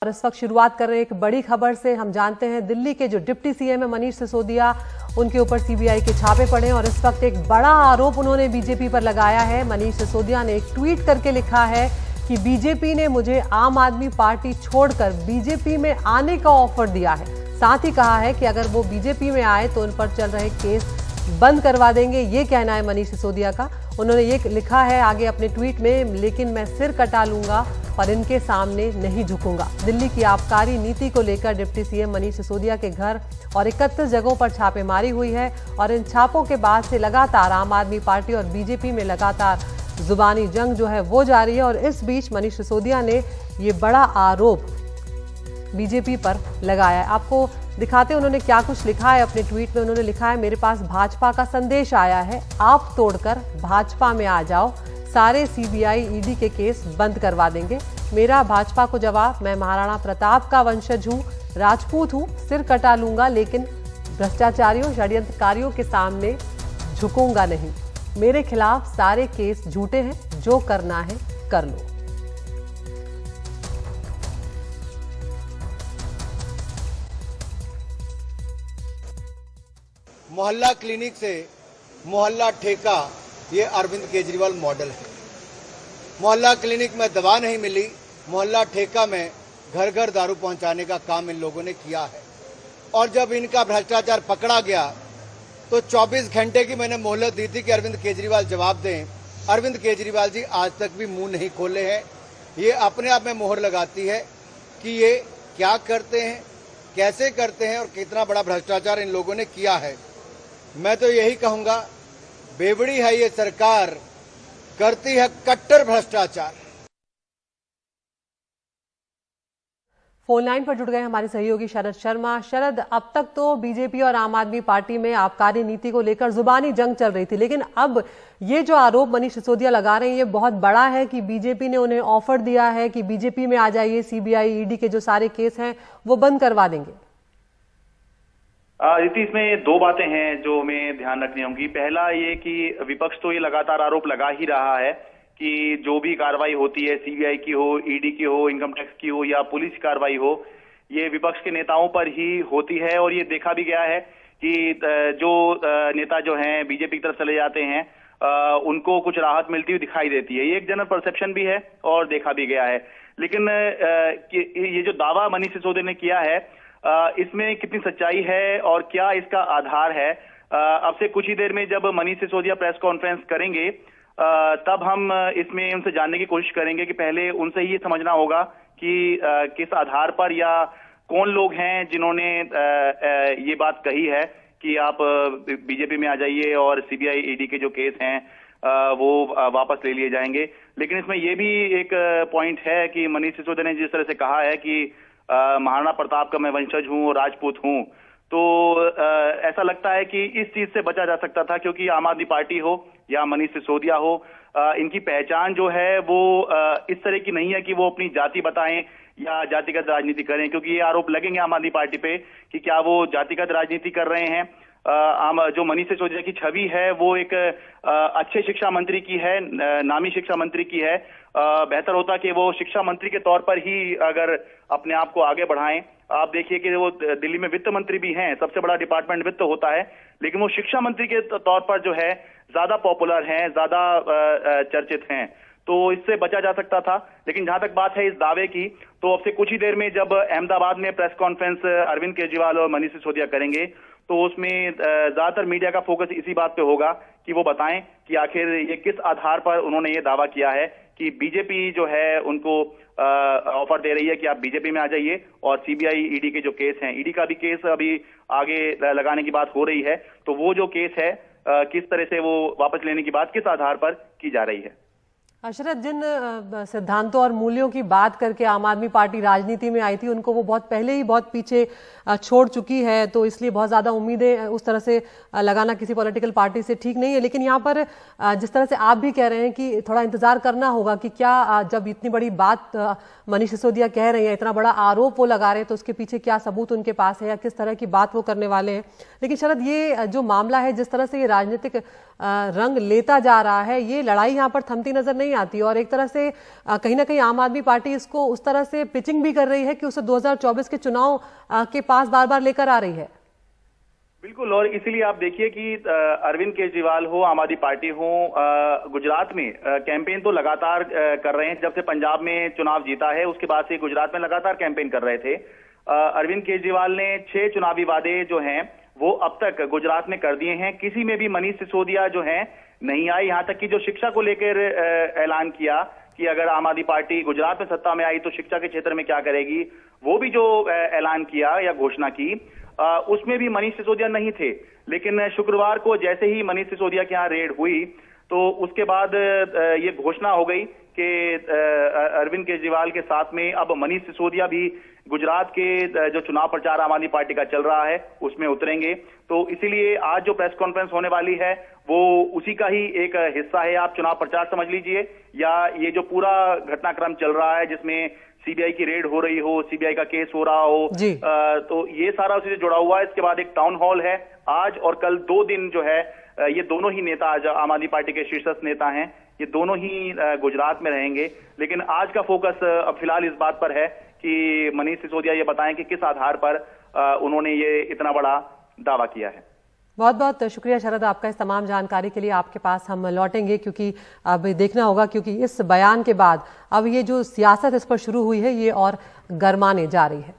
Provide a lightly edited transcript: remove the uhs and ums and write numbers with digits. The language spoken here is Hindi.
और इस वक्त शुरुआत कर रहे हैं एक बड़ी खबर से। हम जानते हैं दिल्ली के जो डिप्टी सीएम है मनीष सिसोदिया, उनके ऊपर सीबीआई के छापे पड़े और इस वक्त एक बड़ा आरोप उन्होंने बीजेपी पर लगाया है। मनीष सिसोदिया ने एक ट्वीट करके लिखा है कि बीजेपी ने मुझे आम आदमी पार्टी छोड़कर बीजेपी में आने का ऑफर दिया है। साथ ही कहा है कि अगर वो बीजेपी में आए तो उन पर चल रहे केस बंद करवा देंगे। ये कहना है मनीष सिसोदिया का। उन्होंने ये लिखा है आगे अपने ट्वीट में, लेकिन मैं सिर कटा लूंगा और इनके सामने नहीं झुकूंगा। दिल्ली की आबकारी नीति को लेकर डिप्टी सीएम मनीष सिसोदिया के घर और 31 जगहों पर छापेमारी हुई है और इन छापों के बाद से लगातार आम आदमी पार्टी और बीजेपी में लगातार जुबानी जंग जो है वो जारी है। और इस बीच मनीष सिसोदिया ने ये बड़ा आरोप बीजेपी पर लगाया है। आपको दिखाते हैं उन्होंने क्या कुछ लिखा है अपने ट्वीट में। उन्होंने लिखा है, मेरे पास भाजपा का संदेश आया है, आप तोड़कर भाजपा में आ जाओ, सारे सीबीआई ईडी के केस बंद करवा देंगे। मेरा भाजपा को जवाब, मैं महाराणा प्रताप का वंशज हूँ, राजपूत हूँ, सिर कटा लूंगा लेकिन भ्रष्टाचारियों षड्यंत्रकारियों के सामने झुकूंगा नहीं। मेरे खिलाफ सारे केस झूठे हैं, जो करना है कर लो। मोहल्ला क्लिनिक से मोहल्ला ठेका, ये अरविंद केजरीवाल मॉडल है। मोहल्ला क्लिनिक में दवा नहीं मिली, मोहल्ला ठेका में घर घर दारू पहुंचाने का काम इन लोगों ने किया है। और जब इनका भ्रष्टाचार पकड़ा गया तो 24 घंटे की मैंने मोहलत दी थी कि अरविंद केजरीवाल जवाब दें। अरविंद केजरीवाल जी आज तक भी मुंह नहीं खोले हैं। ये अपने आप में मोहर लगाती है कि ये क्या करते हैं, कैसे करते हैं और कितना बड़ा भ्रष्टाचार इन लोगों ने किया है। मैं तो यही कहूंगा, बेवड़ी है ये सरकार, करती है कट्टर भ्रष्टाचार। फोन लाइन पर जुड़ गए हमारे सहयोगी शरद शर्मा। शरद, अब तक तो बीजेपी और आम आदमी पार्टी में आबकारी नीति को लेकर जुबानी जंग चल रही थी, लेकिन अब ये जो आरोप मनीष सिसोदिया लगा रहे हैं ये बहुत बड़ा है कि बीजेपी ने उन्हें ऑफर दिया है कि बीजेपी में आ जाइए, सीबीआई ईडी के जो सारे केस हैं वो बंद करवा देंगे। इसमें दो बातें हैं जो हमें ध्यान रखनी होंगी। पहला ये कि विपक्ष तो ये लगातार आरोप लगा ही रहा है कि जो भी कार्रवाई होती है, सीबीआई की हो, ईडी की हो, इनकम टैक्स की हो या पुलिस की कार्रवाई हो, ये विपक्ष के नेताओं पर ही होती है। और ये देखा भी गया है कि जो नेता जो हैं बीजेपी की तरफ चले जाते हैं उनको कुछ राहत मिलती हुई दिखाई देती है। ये एक जनरल परसेप्शन भी है और देखा भी गया है। लेकिन ये जो दावा मनीष सिसोदिया ने किया है इसमें कितनी सच्चाई है और क्या इसका आधार है, अब से कुछ ही देर में जब मनीष सिसोदिया प्रेस कॉन्फ्रेंस करेंगे तब हम इसमें उनसे जानने की कोशिश करेंगे कि पहले उनसे ये समझना होगा कि किस आधार पर या कौन लोग हैं जिन्होंने ये बात कही है कि आप बीजेपी में आ जाइए और सीबीआई ईडी के जो केस हैं वो वापस ले लिए जाएंगे। लेकिन इसमें ये भी एक पॉइंट है कि मनीष सिसोदिया ने जिस तरह से कहा है कि महाराणा प्रताप का मैं वंशज हूँ, राजपूत हूँ, तो ऐसा लगता है कि इस चीज से बचा जा सकता था, क्योंकि आम आदमी पार्टी हो या मनीष सिसोदिया हो, इनकी पहचान जो है वो इस तरह की नहीं है कि वो अपनी जाति बताएं या जातिगत राजनीति करें, क्योंकि ये आरोप लगेंगे आम आदमी पार्टी पे कि क्या वो जातिगत राजनीति कर रहे हैं। जो मनीष सिसोदिया की छवि है वो एक अच्छे शिक्षा मंत्री की है, नामी शिक्षा मंत्री की है। बेहतर होता कि वो शिक्षा मंत्री के तौर पर ही अगर अपने आप को आगे बढ़ाएं। आप देखिए कि वो दिल्ली में वित्त मंत्री भी हैं, सबसे बड़ा डिपार्टमेंट वित्त होता है, लेकिन वो शिक्षा मंत्री के तौर पर जो है ज्यादा पॉपुलर हैं, ज्यादा चर्चित हैं, तो इससे बचा जा सकता था। लेकिन जहां तक बात है इस दावे की, तो अब से कुछ ही देर में जब अहमदाबाद में प्रेस कॉन्फ्रेंस अरविंद केजरीवाल और मनीष सिसोदिया करेंगे तो उसमें ज्यादातर मीडिया का फोकस इसी बात पे होगा कि वो बताएं कि आखिर ये किस आधार पर उन्होंने ये दावा किया है कि बीजेपी जो है उनको ऑफर दे रही है कि आप बीजेपी में आ जाइए और सीबीआई ईडी के जो केस हैं, ईडी का भी केस अभी आगे लगाने की बात हो रही है, तो वो जो केस है किस तरह से वो वापस लेने की बात किस आधार पर की जा रही है। शरद, जिन सिद्धांतों और मूल्यों की बात करके आम आदमी पार्टी राजनीति में आई थी उनको वो बहुत पहले ही बहुत पीछे छोड़ चुकी है, तो इसलिए बहुत ज्यादा उम्मीदें उस तरह से लगाना किसी पॉलिटिकल पार्टी से ठीक नहीं है। लेकिन यहाँ पर जिस तरह से आप भी कह रहे हैं कि थोड़ा इंतजार करना होगा कि क्या जब इतनी बड़ी बात मनीष सिसोदिया कह रहे हैं, इतना बड़ा आरोप वो लगा रहे हैं, तो उसके पीछे क्या सबूत उनके पास है या किस तरह की बात वो करने वाले हैं। लेकिन शरद, ये जो मामला है, जिस तरह से ये राजनीतिक रंग लेता जा रहा है, ये लड़ाई यहाँ पर थमती नजर नहीं नहीं आती और एक तरह से कहीं ना कहीं आम आदमी पार्टी इसको उस तरह से पिचिंग भी कर रही है कि उसे 2024 के चुनाव के पास बार बार लेकर आ रही है। बिल्कुल, और इसीलिए आप देखिए कि अरविंद केजरीवाल हो, आम आदमी पार्टी हो, गुजरात में कैंपेन तो लगातार कर रहे हैं। जब से पंजाब में चुनाव जीता है उसके बाद से गुजरात में लगातार कैंपेन कर रहे थे। अरविंद केजरीवाल ने 6 चुनावी वादे जो हैं वो अब तक गुजरात में कर दिए हैं। किसी में भी मनीष सिसोदिया जो हैं नहीं आए। यहाँ तक कि जो शिक्षा को लेकर ऐलान किया कि अगर आम आदमी पार्टी गुजरात में सत्ता में आई तो शिक्षा के क्षेत्र में क्या करेगी, वो भी जो ऐलान किया या घोषणा की उसमें भी मनीष सिसोदिया नहीं थे। लेकिन शुक्रवार को जैसे ही मनीष सिसोदिया के यहाँ रेड हुई तो उसके बाद ये घोषणा हो गई कि अरविंद केजरीवाल के साथ में अब मनीष सिसोदिया भी गुजरात के जो चुनाव प्रचार आम आदमी पार्टी का चल रहा है उसमें उतरेंगे। तो इसीलिए आज जो प्रेस कॉन्फ्रेंस होने वाली है वो उसी का ही एक हिस्सा है। आप चुनाव प्रचार समझ लीजिए या ये जो पूरा घटनाक्रम चल रहा है जिसमें सीबीआई की रेड हो रही हो, सीबीआई का केस हो रहा हो, तो ये सारा उसी से जुड़ा हुआ है। इसके बाद एक टाउन हॉल है आज और कल 2 दिन जो है ये दोनों ही नेता आज आम आदमी पार्टी के शीर्षस्थ नेता हैं, ये दोनों ही गुजरात में रहेंगे। लेकिन आज का फोकस अब फिलहाल इस बात पर है कि मनीष सिसोदिया ये बताएं कि किस आधार पर उन्होंने ये इतना बड़ा दावा किया है। बहुत बहुत शुक्रिया शरद आपका इस तमाम जानकारी के लिए। आपके पास हम लौटेंगे क्योंकि अब देखना होगा, क्योंकि इस बयान के बाद अब ये जो सियासत इस पर शुरू हुई है ये और गरमाने जा रही है।